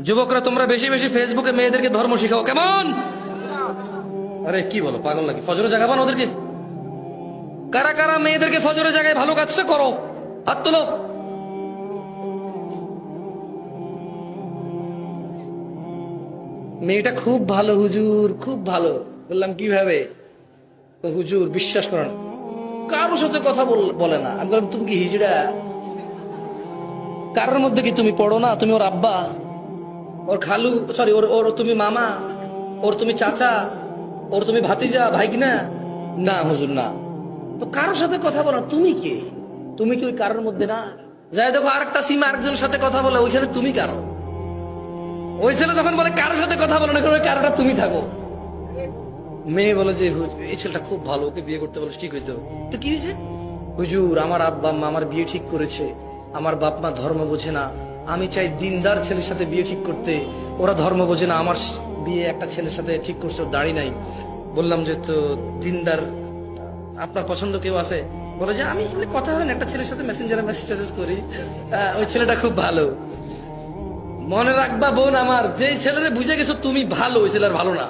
যুবকরা তোমরা বেশি বেশি ফেসবুকে মেয়েদেরকে ধর্ম শিখাও, কেমন? আরে কি বলো, পাগল নাকি? ফজরে জাগাবা না ওদেরকে? কারা কারা মেয়েদেরকে ফজরে জাগায় ভালো কাজটা করো, হাত তোলো। মেয়েটা খুব ভালো হুজুর, খুব ভালো। বললাম কিভাবে? তো হুজুর বিশ্বাস করেন কারোর সাথে কথা বলে না। আমি বললাম তুমি কি হিজড়া? কারোর মধ্যে কি তুমি পড়ো না? তুমি ওর আব্বা, ওর খালু, সরি ওর ওর তুমি মামা, ওর তুমি চাচা, ওর তুমি ভাতিজা, ভাই কিনা? না হুজুর না। তো কারোর সাথে কথা বলো না, তুমি কে? তুমি কি ওই কারোর মধ্যে না? যাই দেখো আরেকটা সীমা আরেকজনের সাথে কথা বলে, ওইখানে তুমি কারো। ওই ছেলে যখন বলে কারোর সাথে কথা বলো না, ওই কারোটা তুমি থাকো। মেয়ে বলে যে এই ছেলেটা খুব ভালো, ওকে বিয়ে করতে বলে ঠিক হইতো। তো কি হয়েছে? হুজুর আমার আব্বা আম্মা আমার বিয়ে ঠিক করেছে, আমার বাপ মা ধর্ম বোঝে না, আমি চাই দিনদার ছেলের সাথে বিয়ে ঠিক করতে, ওরা ধর্ম বোঝে না, আমার বিয়ে একটা ছেলের সাথে ঠিক করছে, ওর দাড়ি নাই। বললাম যে তো দিনদার আপনার পছন্দ কেউ আছে? বলে যে আমি এমনি কথা হয় না, একটা ছেলের সাথে মেসেঞ্জারে মেসেজ করি, ওই ছেলেটা খুব ভালো। মনে রাখবা বোন আমার, যে ছেলেরে বুঝে গেছো তুমি ভালো, ওই ছেলের ভালো না।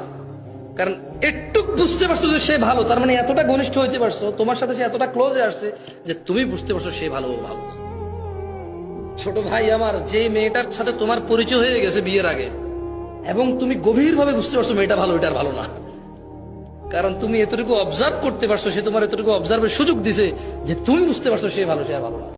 কারণ একটু বুঝতে পারছো যে সে ভালো, তার মানে এতটা ঘনিষ্ঠ হইতে পারছো, তোমার সাথে সে এতটা ক্লোজে আসছে যে তুমি বুঝতে পারছো সে ভালো, ও ভালো। ছোট ভাই আমার, যে মেয়েটার সাথে তোমার পরিচয় হয়ে গেছে বিয়ের আগে, এবং তুমি গভীরভাবে বুঝতে পারছো মেয়েটা ভালো, এটার ভালো না, কারণ তুমি এতটুকু অবজার্ভ করতে পারছো, সে তোমার এতটুকু অবজার্ভের সুযোগ দিছে যে তুমি বুঝতে পারছো সে ভালো, সে আর ভালো না।